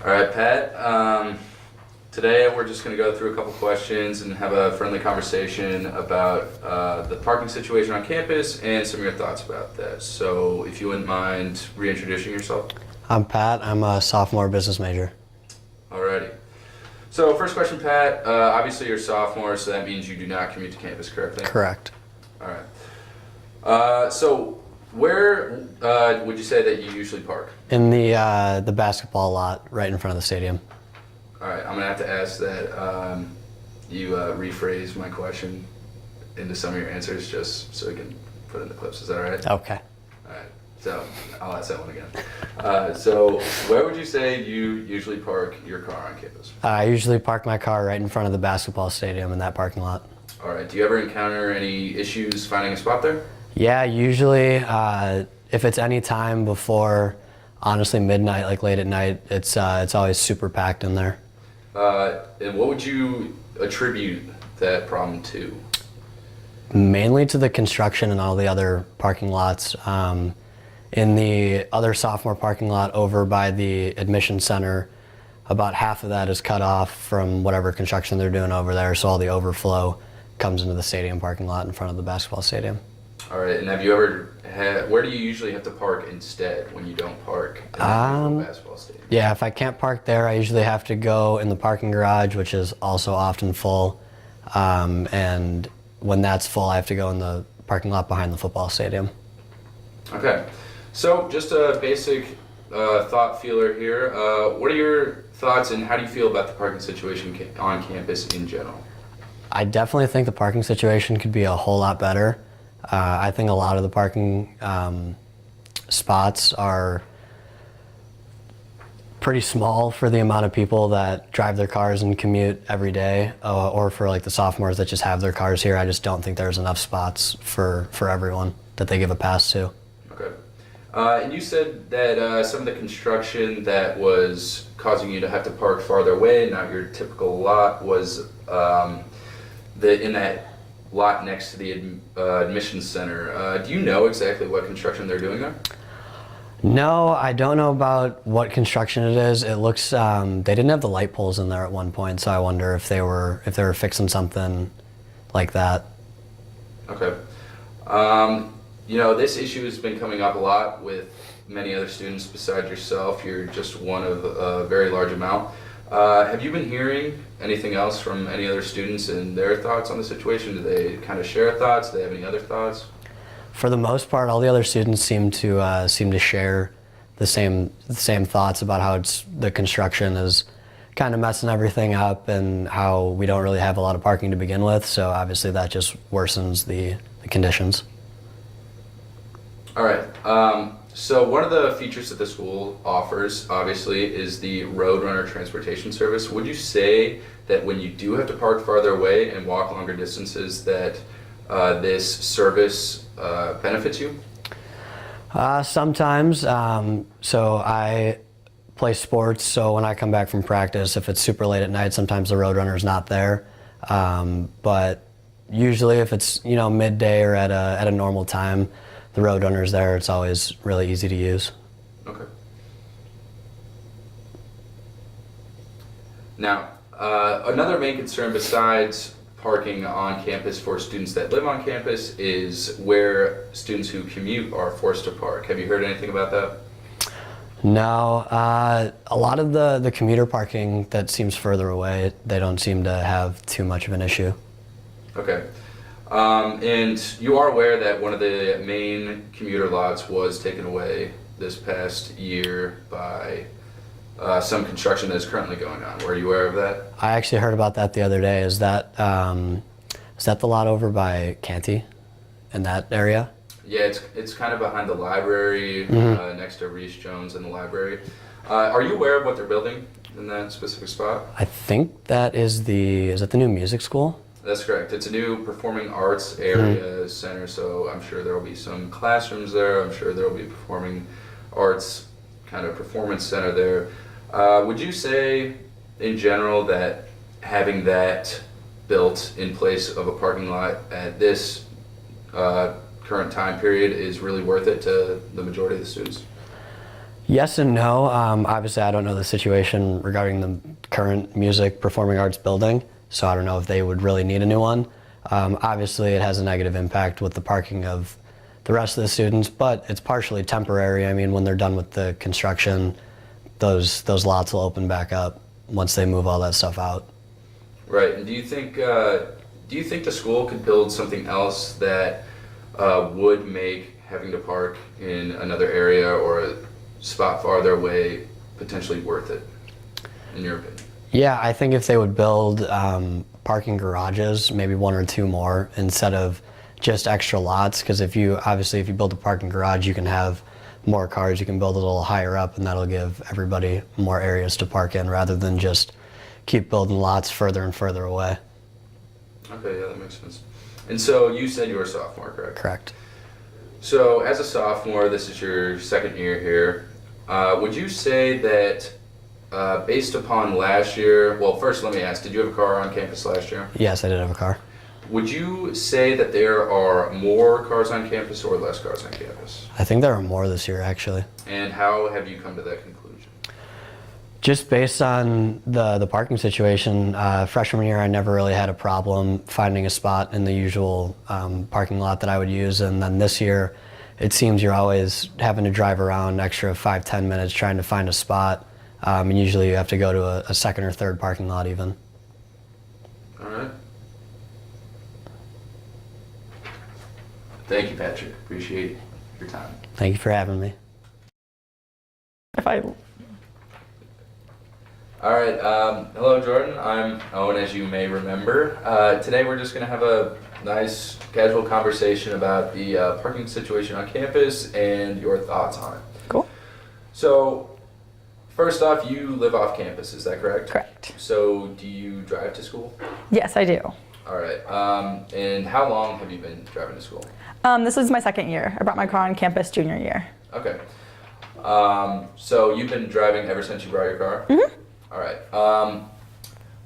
All right, Pat. Today we're just going to go through a couple questions and have a friendly conversation about the parking situation on campus and some of your thoughts about that. So if you wouldn't mind reintroducing yourself. I'm Pat. I'm a sophomore business major. Alrighty. So first question, Pat. Obviously you're a sophomore, so that means you do not commute to campus, correctly? Correct. All right. So where would you say that you usually park? In the basketball lot right in front of the stadium. All right, I'm gonna have to ask that you rephrase my question into some of your answers just so we can put in the clips. Is that all right? Okay. All right, so I'll ask that one again. So where would you say you usually park your car on campus? I usually park my car right in front of the basketball stadium in that parking lot. All right, do you ever encounter any issues finding a spot there? Yeah, usually if it's any time before, honestly, midnight, like late at night, it's always super packed in there. And what would you attribute that problem to? Mainly to the construction and all the other parking lots. In the other sophomore parking lot over by the admission center, about half of that is cut off from whatever construction they're doing over there, so all the overflow comes into the stadium parking lot in front of the basketball stadium. All right, and have you ever where do you usually have to park instead when you don't park in the basketball stadium? Yeah, if I can't park there, I usually have to go in the parking garage, which is also often full. And when that's full, I have to go in the parking lot behind the football stadium. Okay, so just a basic thought feeler here. What are your thoughts and how do you feel about the parking situation on campus in general? I definitely think the parking situation could be a whole lot better. I think a lot of the parking spots are pretty small for the amount of people that drive their cars and commute every day, or for like the sophomores that just have their cars here. I just don't think there's enough spots for everyone that they give a pass to. Okay. And you said that some of the construction that was causing you to have to park farther away, not your typical lot, was in that lot next to the admissions center. Do you know exactly what construction they're doing there? No, I don't know about what construction it is. It looks they didn't have the light poles in there at one point, so I wonder if they were fixing something like that. Okay. This issue has been coming up a lot with many other students besides yourself. You're just one of a very large amount. Have you been hearing anything else from any other students and their thoughts on the situation? Do they kind of share thoughts? Do they have any other thoughts? For the most part, all the other students seem to share the same thoughts about how the construction is kind of messing everything up and how we don't really have a lot of parking to begin with. So obviously that just worsens the conditions. All right. So one of the features that the school offers, obviously, is the Roadrunner transportation service. Would you say that when you do have to park farther away and walk longer distances, that this service benefits you? Sometimes. So I play sports, so when I come back from practice, if it's super late at night, sometimes the Roadrunner's not there. But usually if it's midday or at a normal time, the Roadrunner's there. It's always really easy to use. Okay. Now, another main concern besides parking on campus for students that live on campus is where students who commute are forced to park. Have you heard anything about that? No, a lot of the commuter parking that seems further away, they don't seem to have too much of an issue. Okay. And you are aware that one of the main commuter lots was taken away this past year by some construction that is currently going on. Were you aware of that? I actually heard about that the other day. Is that the lot over by Canty in that area? Yeah, it's kind of behind the library, next to Reese Jones and the library. Are you aware of what they're building in that specific spot? I think that is that the new music school? That's correct. It's a new performing arts area center, so I'm sure there will be some classrooms there. I'm sure there will be a performing arts kind of performance center there. Would you say, in general, that having that built in place of a parking lot at this current time period is really worth it to the majority of the students? Yes and no. Obviously, I don't know the situation regarding the current music performing arts building, so I don't know if they would really need a new one. Obviously, it has a negative impact with the parking of the rest of the students, but it's partially temporary. I mean, when they're done with the construction, those lots will open back up once they move all that stuff out. Right. And do you think the school could build something else that would make having to park in another area or a spot farther away potentially worth it, in your opinion? Yeah, I think if they would build parking garages, maybe one or two more, instead of just extra lots, because if you build a parking garage, you can have more cars, you can build a little higher up, and that'll give everybody more areas to park in rather than just keep building lots further and further away. Okay, yeah, that makes sense. And so you said you were a sophomore, correct? Correct. So as a sophomore, this is your second year here. Would you say that based upon last year, well, first let me ask, did you have a car on campus last year? Yes, I did have a car. Would you say that there are more cars on campus or less cars on campus? I think there are more this year, actually. And how have you come to that conclusion? Just based on the parking situation, freshman year I never really had a problem finding a spot in the usual parking lot that I would use, and then this year it seems you're always having to drive around an extra 5-10 minutes trying to find a spot, and usually you have to go to a second or third parking lot even. All right. Thank you, Patrick. Appreciate your time. Thank you for having me. All right. Hello, Jordan. I'm Owen, as you may remember. Today we're just going to have a nice, casual conversation about the parking situation on campus and your thoughts on it. Cool. So, first off, you live off campus, is that correct? Correct. So, do you drive to school? Yes, I do. All right. And how long have you been driving to school? This was my second year. I brought my car on campus junior year. Okay. So you've been driving ever since you brought your car? Mm-hmm. All right.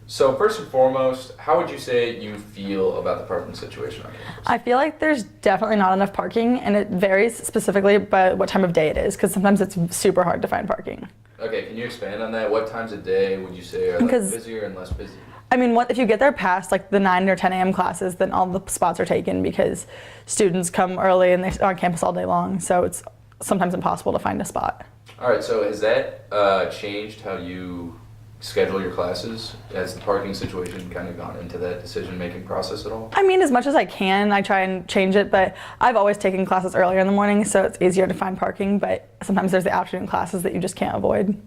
So first and foremost, how would you say you feel about the parking situation on campus? I feel like there's definitely not enough parking, and it varies specifically by what time of day it is, because sometimes it's super hard to find parking. Okay, can you expand on that? What times of day would you say are like busier and less busy? I mean, if you get there past like the 9 or 10 a.m. classes, then all the spots are taken because students come early and they're on campus all day long, so it's sometimes impossible to find a spot. All right, so has that changed how you schedule your classes? Has the parking situation kind of gone into that decision-making process at all? I mean, as much as I can, I try and change it, but I've always taken classes earlier in the morning, so it's easier to find parking, but sometimes there's the afternoon classes that you just can't avoid.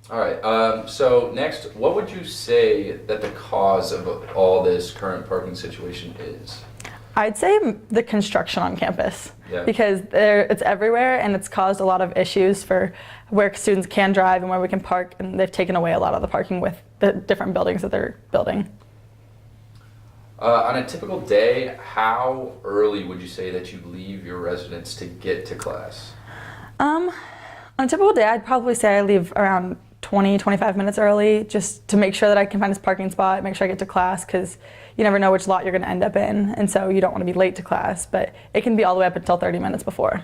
All right, so next, what would you say that the cause of all this current parking situation is? I'd say the construction on campus, Yeah. because it's everywhere and it's caused a lot of issues for where students can drive and where we can park, and they've taken away a lot of the parking with the different buildings that they're building. On a typical day, how early would you say that you leave your residence to get to class? On a typical day, I'd probably say I leave around 20-25 minutes early, just to make sure that I can find this parking spot, make sure I get to class, because you never know which lot you're going to end up in, and so you don't want to be late to class, but it can be all the way up until 30 minutes before.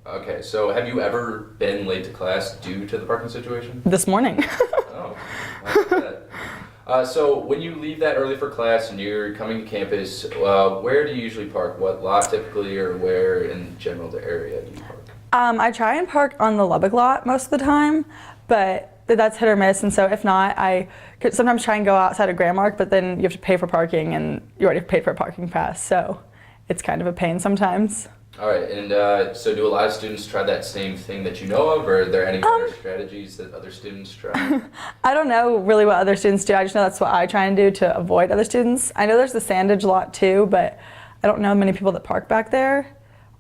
Okay, so have you ever been late to class due to the parking situation? This morning. Oh, like that. So when you leave that early for class and you're coming to campus, where do you usually park? What lot typically, or where in general the area do you park? I try and park on the Lubbock lot most of the time, but that's hit or miss, and so if not, I could sometimes try and go outside of Grandmark, but then you have to pay for parking, and you already paid for a parking pass, so it's kind of a pain sometimes. All right, and so do a lot of students try that same thing that you know of, or are there any other strategies that other students try? I don't know really what other students do. I just know that's what I try and do to avoid other students. I know there's the Sandage lot too, but I don't know many people that park back there.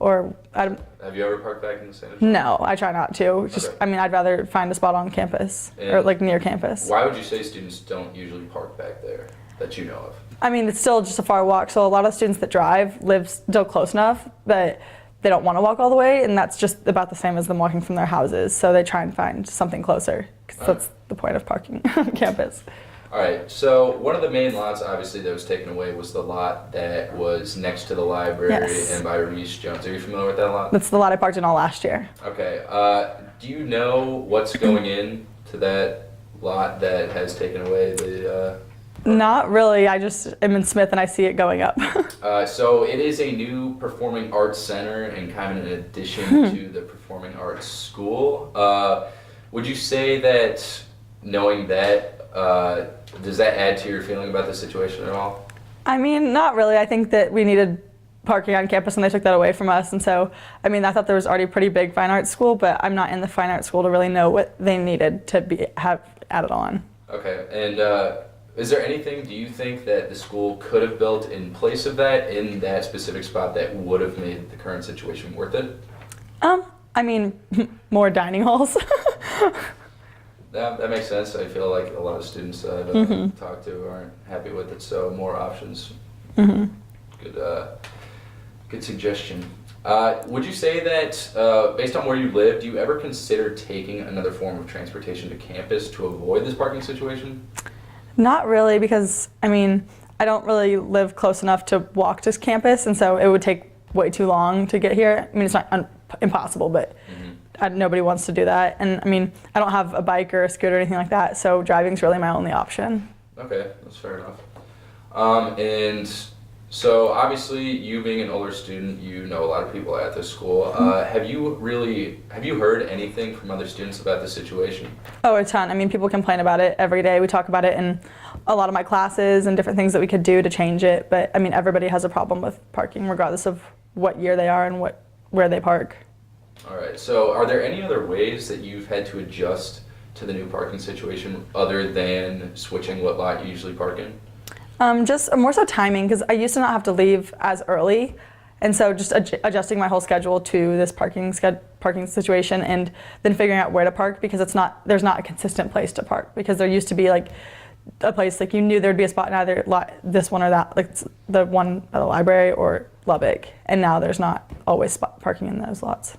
Have you ever parked back in the Sandage? No, I try not to. Just, Okay. I mean, I'd rather find a spot on campus or And like near campus. Why would you say students don't usually park back there that you know of? I mean, it's still just a far walk, so a lot of students that drive live still close enough that they don't want to walk all the way, and that's just about the same as them walking from their houses, so they try and find something closer, because that's the point of parking on campus. All right, so one of the main lots, obviously, that was taken away was the lot that was next to the library Yes. and by Reese Jones. Are you familiar with that lot? That's the lot I parked in all last year. Okay. Do you know what's going in to that lot that has taken away the? Not really. I just am in Smith and I see it going up. So it is a new performing arts center and kind of an addition to the performing arts school. Would you say that knowing that, does that add to your feeling about the situation at all? I mean, not really. I think that we needed parking on campus and they took that away from us. And so, I mean, I thought there was already a pretty big fine arts school, but I'm not in the fine arts school to really know what they needed to have added on. Okay, and is there anything, do you think, that the school could have built in place of that in that specific spot that would have made the current situation worth it? I mean, more dining halls. That makes sense. I feel like a lot of students that I've talked to aren't happy with it, so more options. Good suggestion. Would you say that, based on where you live, do you ever consider taking another form of transportation to campus to avoid this parking situation? Not really, because I mean, I don't really live close enough to walk to campus, and so it would take way too long to get here. I mean, it's not impossible, but nobody wants to do that. And I mean, I don't have a bike or a scooter or anything like that, so driving's really my only option. Okay, that's fair enough. And so obviously, you being an older student, you know a lot of people at this school. Have you heard anything from other students about the situation? Oh, a ton. I mean, people complain about it every day. We talk about it in a lot of my classes and different things that we could do to change it. But I mean, everybody has a problem with parking, regardless of what year they are and where they park. All right. So, are there any other ways that you've had to adjust to the new parking situation other than switching what lot you usually park in? Just more so timing, because I used to not have to leave as early, and so just adjusting my whole schedule to this parking situation, and then figuring out where to park, because there's not a consistent place to park, because there used to be like a place like you knew there'd be a spot in either this one or that, like the one at the library or Lubbock, and now there's not always spot parking in those lots.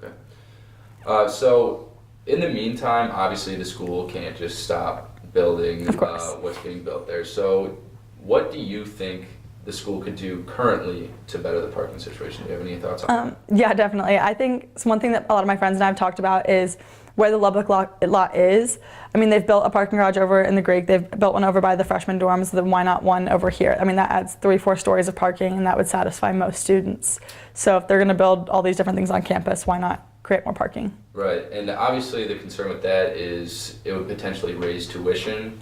Okay. So in the meantime, obviously the school can't just stop building what's being built there. So what do you think the school could do currently to better the parking situation? Do you have any thoughts on that? Yeah, definitely. I think one thing that a lot of my friends and I have talked about is where the Lubbock lot is. I mean, they've built a parking garage over in the Greek. They've built one over by the freshman dorms. Then why not one over here? I mean, that adds 3-4 stories of parking, and that would satisfy most students. So if they're going to build all these different things on campus, why not create more parking? Right, and obviously the concern with that is it would potentially raise tuition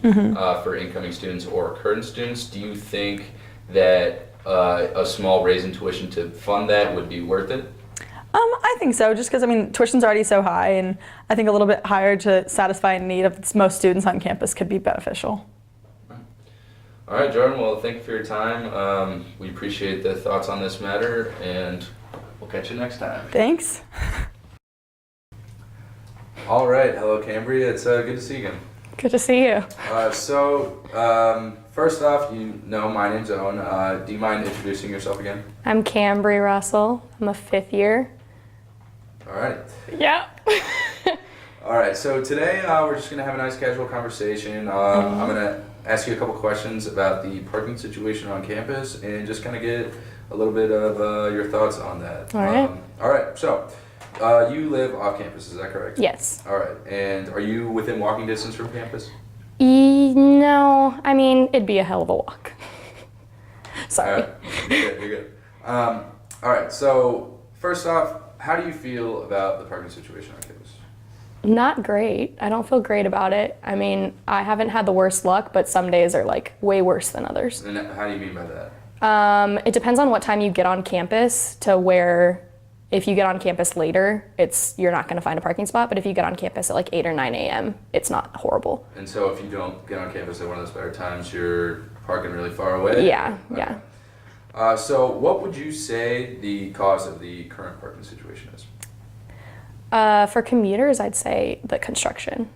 for incoming students or current students. Do you think that a small raise in tuition to fund that would be worth it? I think so, just because I mean tuition's already so high, and I think a little bit higher to satisfy a need of most students on campus could be beneficial. All right, Jordan, well, thank you for your time. We appreciate the thoughts on this matter, and we'll catch you next time. Thanks. All right, hello Cambria, it's good to see you again. Good to see you. First off, you know my name's Owen. Do you mind introducing yourself again? I'm Cambria Russell. I'm a 5th year. All right. Yeah. All right, so today we're just going to have a nice casual conversation. I'm going to ask you a couple questions about the parking situation on campus and just kind of get a little bit of your thoughts on that. All right. All right, so you live off campus, is that correct? Yes. All right, and are you within walking distance from campus? No, I mean, it'd be a hell of a walk. Sorry. All right. You're good. All right, so first off, how do you feel about the parking situation on campus? Not great. I don't feel great about it. I mean, I haven't had the worst luck, but some days are like way worse than others. And how do you mean by that? It depends on what time you get on campus to where if you get on campus later, you're not going to find a parking spot, but if you get on campus at like 8 or 9 a.m., it's not horrible. And so if you don't get on campus at one of those better times, you're parking really far away? Yeah, okay. yeah. So what would you say the cause of the current parking situation is? For commuters, I'd say the construction.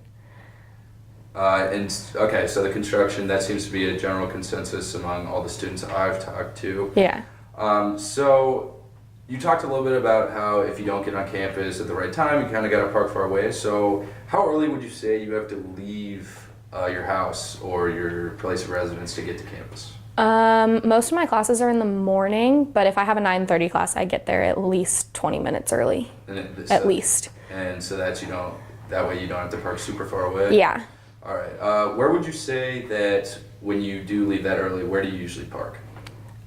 Okay, so the construction, that seems to be a general consensus among all the students I've talked to. Yeah. So you talked a little bit about how if you don't get on campus at the right time, you kind of got to park far away. So how early would you say you have to leave your house or your place of residence to get to campus? Most of my classes are in the morning, but if I have a 9:30 class, I get there at least 20 minutes early. At least. And so that way you don't have to park super far away? Yeah. All right. Where would you say that when you do leave that early, where do you usually park?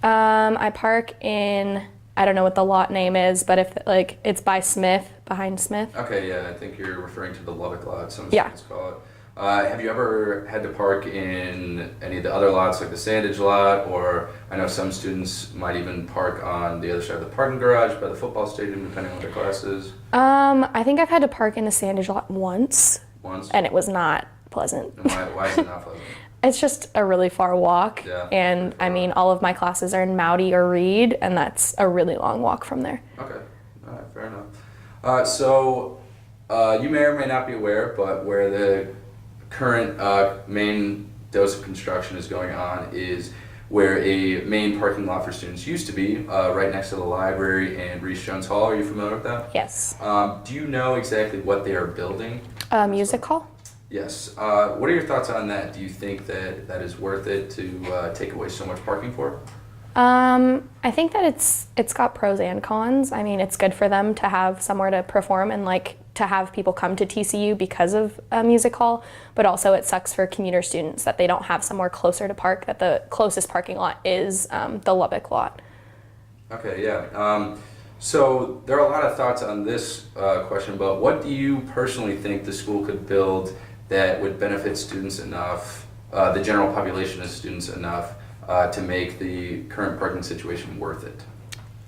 I park in, I don't know what the lot name is, but if like it's by Smith, behind Smith. Okay, yeah, I think you're referring to the Lubbock lot, some Yeah. students call it. Have you ever had to park in any of the other lots, like the Sandage lot, or I know some students might even park on the other side of the parking garage by the football stadium, depending on their classes? I think I've had to park in the Sandage lot once, Once? and it was not pleasant. And why is it not pleasant? It's just a really far walk, Yeah, and pretty far. I mean, all of my classes are in Mowdy or Reed, and that's a really long walk from there. Okay, all right, fair enough. So you may or may not be aware, but where the current main dose of construction is going on is where a main parking lot for students used to be, right next to the library and Reese Jones Hall. Are you familiar with that? Yes. Do you know exactly what they are building? Music hall? Yes. What are your thoughts on that? Do you think that that is worth it to take away so much parking for? I think that it's got pros and cons. I mean, it's good for them to have somewhere to perform and like to have people come to TCU because of a music hall, but also it sucks for commuter students that they don't have somewhere closer to park, that the closest parking lot is the Lubbock lot. Okay, yeah. So there are a lot of thoughts on this question, but what do you personally think the school could build that would benefit students enough, the general population of students enough, to make the current parking situation worth it?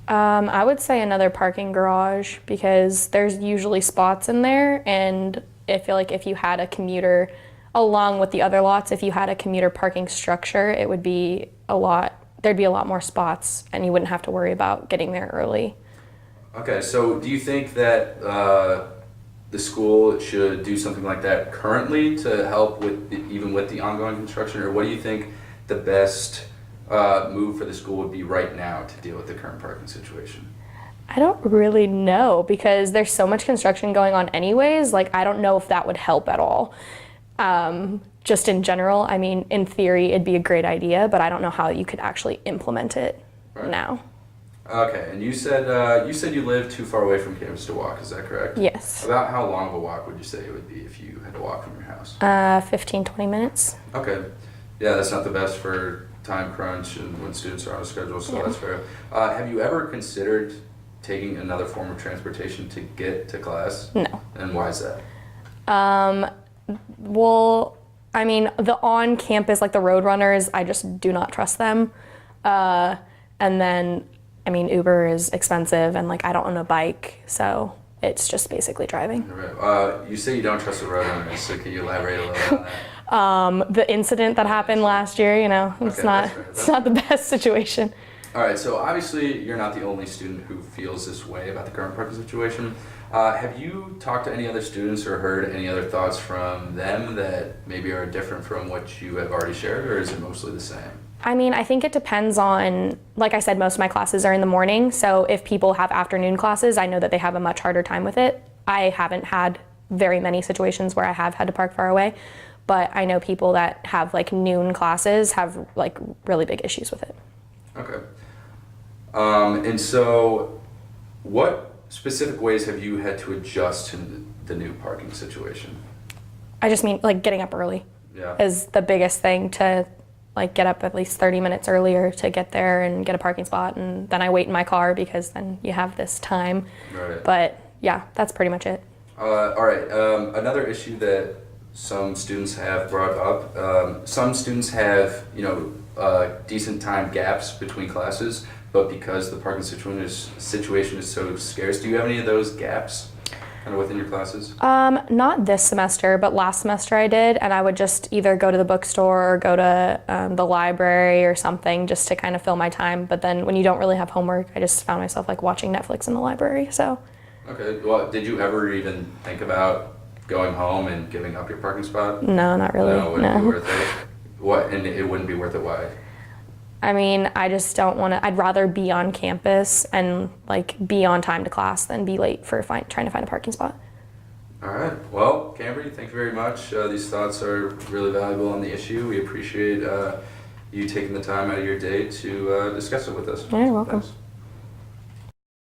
I would say another parking garage because there's usually spots in there, and I feel like if you had a commuter, along with the other lots, if you had a commuter parking structure, it would be there'd be a lot more spots, and you wouldn't have to worry about getting there early. Okay, so do you think that the school should do something like that currently to help with even with the ongoing construction, or what do you think the best move for the school would be right now to deal with the current parking situation? I don't really know because there's so much construction going on anyways. Like, I don't know if that would help at all. Just in general, I mean, in theory, it'd be a great idea, but I don't know how you could actually implement it now. Okay, and you said you live too far away from campus to walk, is that correct? Yes. About how long of a walk would you say it would be if you had to walk from your house? 15, 20 minutes. Okay. Yeah, that's not the best for time crunch and when students are on a schedule, so that's fair. Have you ever considered taking another form of transportation to get to class? No. And why is that? Well, I mean, the on-campus, like the road runners, I just do not trust them. And then, I mean, Uber is expensive, and like I don't own a bike, so it's just basically driving. Right. You say you don't trust the road runners, so can you elaborate a little on that? The incident that happened last year, you know, it's Okay, not that's fair. it's not the best situation. All right, so obviously you're not the only student who feels this way about the current parking situation. Have you talked to any other students or heard any other thoughts from them that maybe are different from what you have already shared, or is it mostly the same? I mean, I think it depends on, like I said, most of my classes are in the morning, so if people have afternoon classes, I know that they have a much harder time with it. I haven't had very many situations where I have had to park far away, but I know people that have like noon classes have like really big issues with it. Okay. And so what specific ways have you had to adjust to the new parking situation? I just mean like getting up early Yeah. is the biggest thing, to like get up at least 30 minutes earlier to get there and get a parking spot, and then I wait in my car because then you have this time. Right. But yeah, that's pretty much it. All right. Another issue that some students have brought up, some students have, decent time gaps between classes, but because the parking situation is so scarce, do you have any of those gaps kind of within your classes? Not this semester, but last semester I did, and I would just either go to the bookstore or go to the library or something just to kind of fill my time. But then when you don't really have homework, I just found myself like watching Netflix in the library, so. Okay. Well, did you ever even think about going home and giving up your parking spot? No, not really. No, it wouldn't be worth it. What? And it wouldn't be worth it. Why? I mean, I just don't want to. I'd rather be on campus and like be on time to class than be late for trying to find a parking spot. All right. Well, Cambry, thank you very much. These thoughts are really valuable on the issue. We appreciate you taking the time out of your day to discuss it with us. Yeah, you're welcome. Thanks.